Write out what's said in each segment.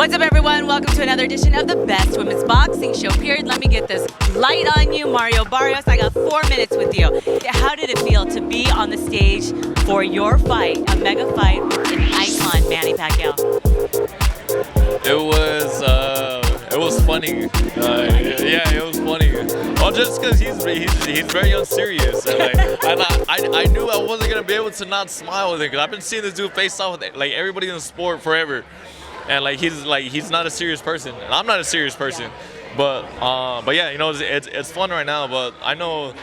What's up, everyone? Welcome to another edition of the best women's boxing show, period. Let me get this light on you, Mario Barrios. I got 4 minutes with you. How did it feel to be on the stage for your fight, a mega fight with an icon, Manny Pacquiao? It was funny. Yeah, it was funny. Well, just because he's very unserious, and I knew I wasn't gonna be able to not smile with him, because I've been seeing this dude face off with like everybody in the sport forever, and he's not a serious person, and I'm not a serious person. But yeah, you know, it's fun right now. But I know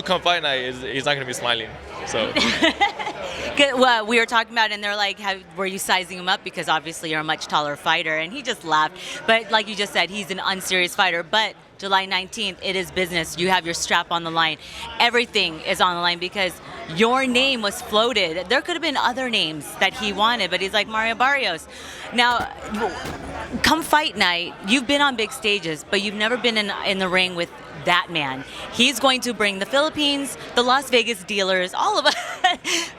come fight night, he's not gonna be smiling. So. Well, we were talking about it, and they're like, were you sizing him up? Because obviously you're a much taller fighter, and he just laughed. But like you just said, he's an unserious fighter. But July 19th, it is business. You have your strap on the line. Everything is on the line because your name was floated. There could have been other names that he wanted, but he's like, Mario Barrios. Now, come fight night, you've been on big stages, but you've never been in the ring with that man. He's going to bring the Philippines, the Las Vegas dealers, all of us,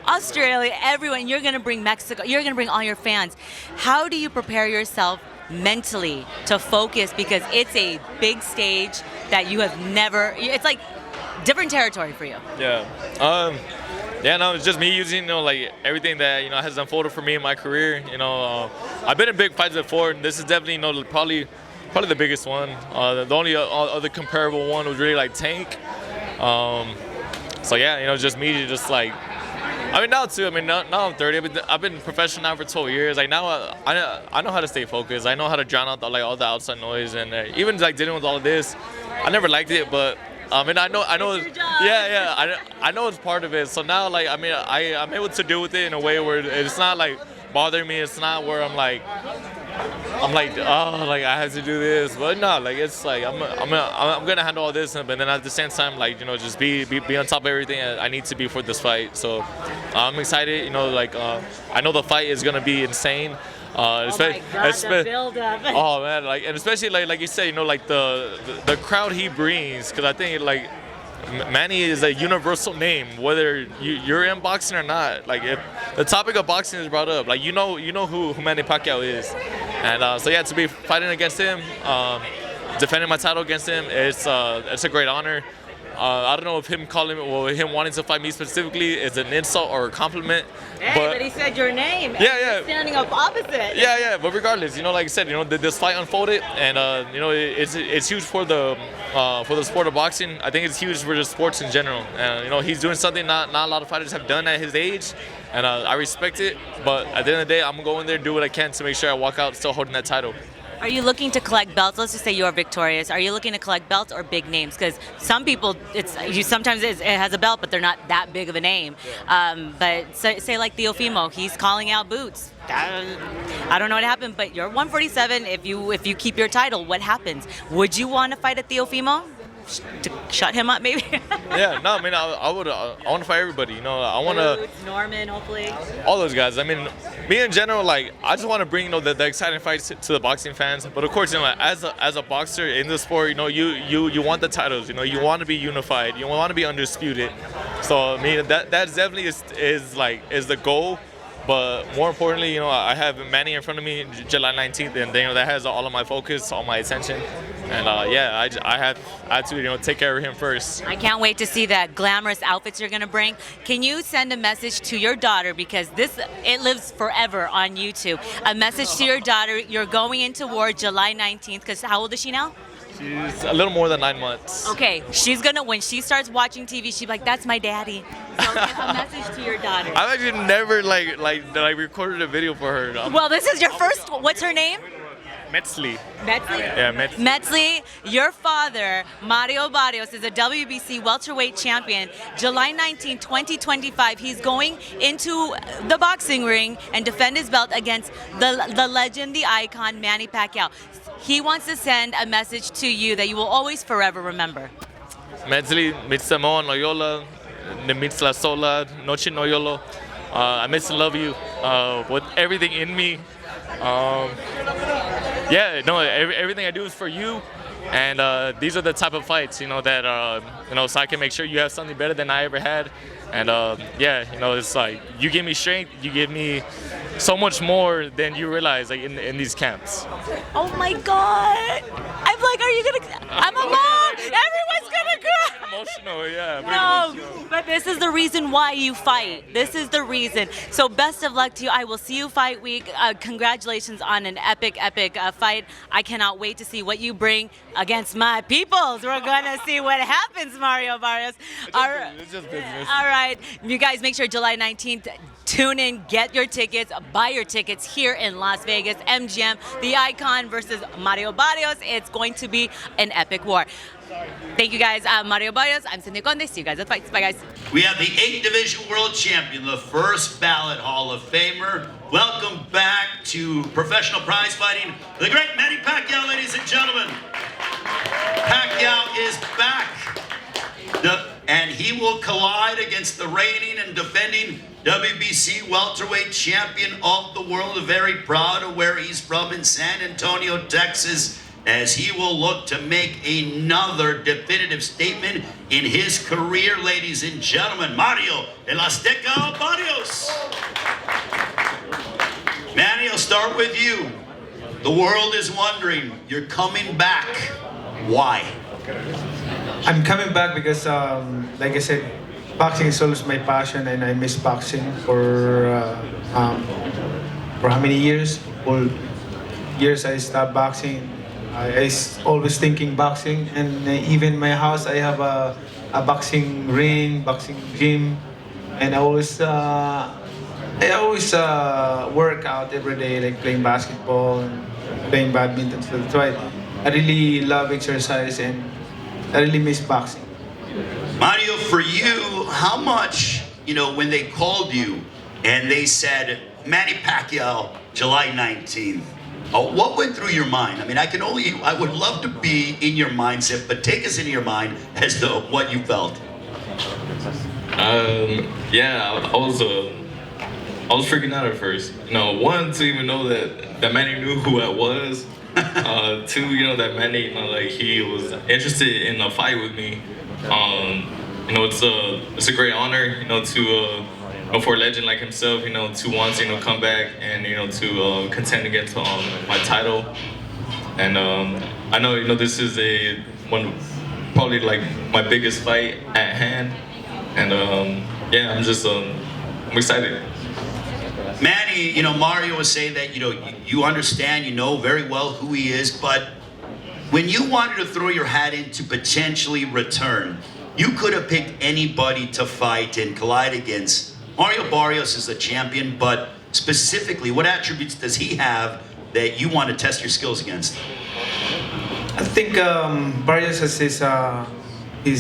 Australia, everyone. You're going to bring Mexico. You're going to bring all your fans. How do you prepare yourself mentally to focus, because it's a big stage that you have never, it's like different territory for you? Yeah, no, it's just me using, you know, like everything that, you know, has unfolded for me in my career. You know, I've been in big fights before, and this is definitely, you know, probably the biggest one. The only other comparable one was really like Tank. So yeah, you know, just me to just like, I mean, now too. I mean, now I'm 30. I've been professional now for 12 years. Like now, I know how to stay focused. I know how to drown out all the outside noise, and even like dealing with all of this, I never liked it, but and I know, I know it's part of it. So now, like, I mean, I'm able to deal with it in a way where it's not like bothering me. It's not where I'm like, oh, like I have to do this. But no, like it's like I'm gonna handle all this, but then at the same time, like, you know, just be on top of everything I need to be for this fight. So I'm excited. You know, like I know the fight is gonna be insane. Oh my God, the build-up. Oh man, like, and especially like you said, you know, like the crowd he brings, because I think like Manny is a universal name, whether you're in boxing or not. Like if the topic of boxing is brought up, like you know who Manny Pacquiao is, and so yeah, to be fighting against him, defending my title against him, it's a great honor. I don't know if him wanting to fight me specifically is an insult or a compliment. Hey, but he said your name. Yeah. Standing up opposite. Yeah. But regardless, you know, like I said, you know, this fight unfolded, and you know, it's huge for the sport of boxing. I think it's huge for the sports in general. And you know, he's doing something not a lot of fighters have done at his age, and I respect it. But at the end of the day, I'm gonna go in there and do what I can to make sure I walk out still holding that title. Are you looking to collect belts? Let's just say you're victorious. Are you looking to collect belts or big names? Because some people, sometimes it has a belt, but they're not that big of a name. But say like Teofimo, he's calling out Boots. I don't know what happened, but you're 147. If you keep your title, what happens? Would you want to fight a Teofimo? To shut him up, maybe? Yeah, no, I mean, I want to fight everybody. You know, I want to. Norman, hopefully. All those guys. I mean, me in general, like, I just want to bring, you know, the exciting fights to the boxing fans. But of course, you know, like, as a boxer in the sport, you know, you want the titles. You know, you want to be unified. You want to be undisputed. So I mean, that definitely is the goal. But more importantly, you know, I have Manny in front of me July 19th, and you know, that has all of my focus, all my attention, and yeah, I had to, you know, take care of him first. I can't wait to see that glamorous outfits you're gonna bring. Can you send a message to your daughter, because it lives forever on YouTube? A message to your daughter. You're going into war July 19th. Because how old is she now? She's a little more than 9 months. Okay, she's gonna, when she starts watching TV, she's like, that's my daddy. So a message to your daughter. I've actually never like recorded a video for her. Well, this is your first. What's her name? Metzli. Metzli? Yeah, Metzli. Metzli, your father, Mario Barrios, is a WBC Welterweight champion. July 19, 2025, he's going into the boxing ring and defend his belt against the legend, the icon, Manny Pacquiao. He wants to send a message to you that you will always forever remember. Metzli, Mitsamo, Noyola, Nemitzla Sola, Noche Noyolo. I miss and love you with everything in me. Yeah, no, everything I do is for you, and these are the type of fights, you know, that you know, so I can make sure you have something better than I ever had, And yeah, you know, it's like you give me strength, you give me so much more than you realize, like in these camps. Oh my God! I'm like, are you gonna? I'm alone. Everyone's gonna cry. Emotional, yeah. No, but this is the reason why you fight. This is the reason. So best of luck to you. I will see you fight week. Congratulations on an epic fight. I cannot wait to see what you bring against my peoples. We're gonna see what happens, Mario Barrios. It's just business. All right, you guys make sure July 19th, tune in, get your tickets, buy your tickets here in Las Vegas. MGM, the Icon versus Mario Barrios. It's going to be an epic war. Thank you guys. I'm Mario Barrios. I'm Cynthia and Jeandra. See you guys at fights. Bye, guys. We have the 8th Division World Champion, the first ballot Hall of Famer. Welcome back to professional prize fighting, the great Manny Pacquiao, ladies and gentlemen. Pacquiao is back. And he will collide against the reigning and defending WBC Welterweight Champion of the world. Very proud of where he's from in San Antonio, Texas, as he will look to make another definitive statement in his career, ladies and gentlemen. Mario El Azteca Barrios. Manny, I'll start with you. The world is wondering, you're coming back. Why? I'm coming back because, like I said, boxing is always my passion, and I miss boxing for how many years? All years I stopped boxing. I always thinking boxing, and even my house I have a boxing ring, boxing gym, and I always work out every day, like playing basketball and playing badminton. So that's why I really love exercise, and I really miss boxing. Mario, for you, how much, when they called you and they said, Manny Pacquiao, July 19th, what went through your mind? I mean, I would love to be in your mindset, but take us into your mind as to what you felt. Yeah, I was freaking out at first. One, to even know that Manny knew who I was. Two, that Manny, like he was interested in a fight with me. It's a great honor, to for a legend like himself, to want to come back and to contend against my title. And I know this is probably like my biggest fight at hand. And yeah, I'm excited. Manny, Mario was saying that, you understand, very well who he is, but when you wanted to throw your hat in to potentially return, you could have picked anybody to fight and collide against. Mario Barrios is a champion, but specifically, what attributes does he have that you want to test your skills against? I think Barrios has his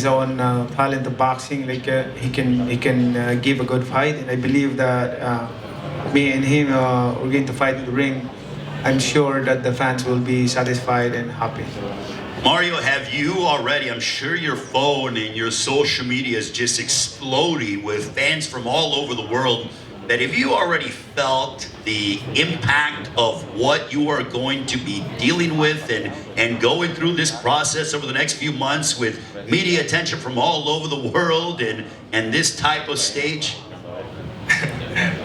own talent of boxing. Like he can give a good fight, and I believe that me and him we're going to fight in the ring. I'm sure that the fans will be satisfied and happy. Mario, have you already, I'm sure your phone and your social media is just exploding with fans from all over the world, that have you already felt the impact of what you are going to be dealing with and going through this process over the next few months with media attention from all over the world and this type of stage?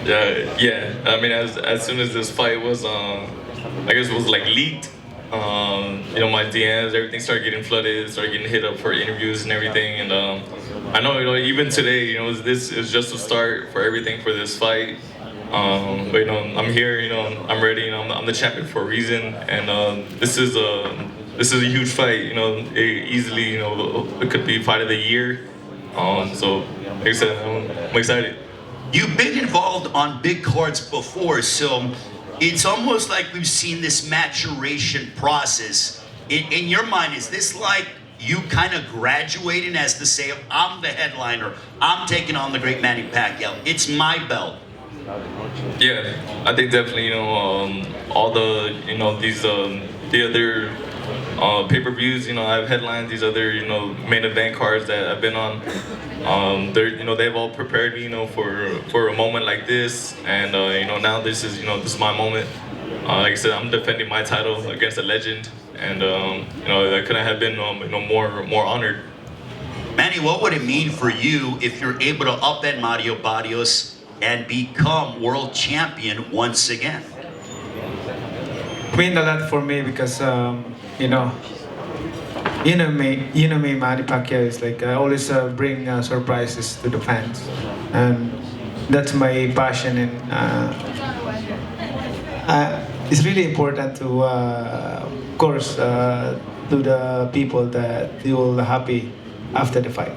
Yeah. I mean, as soon as this fight was, I guess it was like leaked. My DMs, everything started getting flooded, started getting hit up for interviews and everything. And I know, even today, this is just a start for everything for this fight. But I'm here, I'm ready. I'm the champion for a reason, and this is a huge fight. It easily, it could be fight of the year. So, like I said, I'm excited. You've been involved on big cards before, so it's almost like we've seen this maturation process. In your mind, is this like you kind of graduating as to say, I'm the headliner, I'm taking on the great Manny Pacquiao, it's my belt? Yeah, I think definitely, all the, the other pay-per-views, I have headlines, these other, main event cards that I've been on. They've all prepared me, for a moment like this, and now this is my moment. Like I said, I'm defending my title against a legend, and I couldn't have been more honored. Manny, Manny, what would it mean for you if you're able to upend Mario Barrios and become world champion once again? Mean a lot for me because me, Manny Pacquiao is like I always bring surprises to the fans, and that's my passion. And it's really important to, of course, to the people that they will happy after the fight.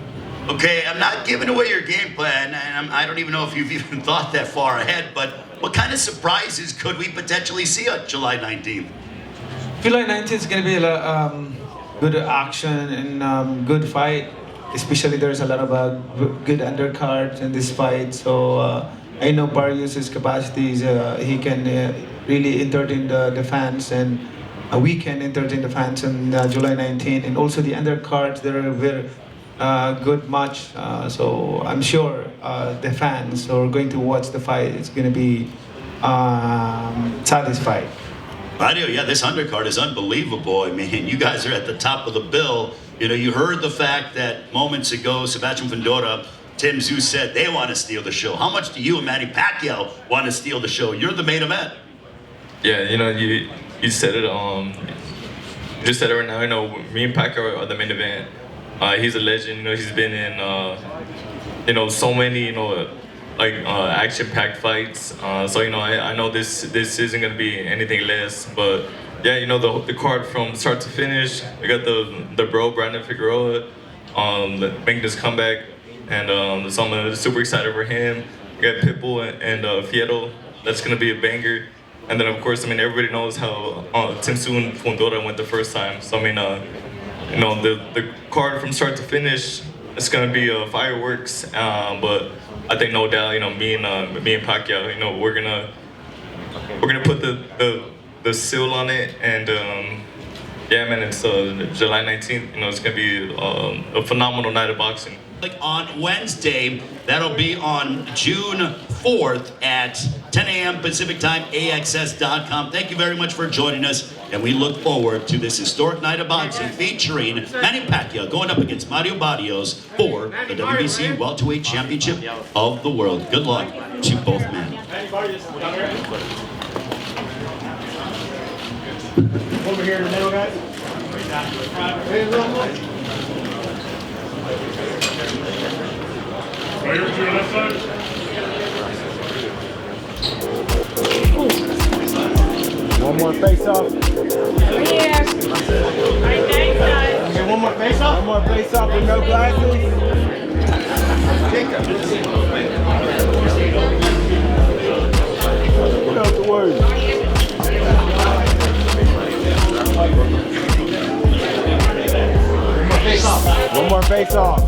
Okay, I'm not giving away your game plan, and I don't even know if you've even thought that far ahead, but what kind of surprises could we potentially see on July 19th? July 19th is going to be a lot, good action and good fight. Especially there's a lot of good undercards in this fight. So I know Barrios' capacity is he can really entertain the fans, and we can entertain the fans on July 19th. And also the undercards, they're a very good match. So I'm sure the fans who are going to watch the fight is going to be satisfied. Mario, yeah, this undercard is unbelievable. I mean, you guys are at the top of the bill. You know, you heard the fact that moments ago, Sebastian Fundora, Tim Tszyu said they want to steal the show. How much do you and Manny Pacquiao want to steal the show? You're the main event. Yeah, you said it. You just said it right now. Me and Pacquiao are the main event. He's a legend. He's been in so many action-packed fights. So I know this isn't gonna be anything less. But yeah, the card from start to finish. We got the bro Brandon Figueroa making this comeback, and so I'm super excited for him. We got Pitbull and Fierro. That's gonna be a banger. And then of course, everybody knows how Tim Tszyu and Fundora went the first time. So the card from start to finish, it's gonna be fireworks. But I think no doubt, me and Pacquiao, we're gonna put the seal on it, and yeah, man, it's July 19th. It's gonna be a phenomenal night of boxing. Like on Wednesday, that'll be on June 4th at 10 a.m. Pacific time, AXS.com. Thank you very much for joining us, and we look forward to this historic night of boxing featuring Manny Pacquiao going up against Mario Barrios for the WBC Welterweight Championship of the World. Good luck to both men. Over here in the middle, guys. Right over to your left side. One more face off. Here. Right there, Okay, one more face off. One more face off with no glasses. What else the word? One more face off. One more face off.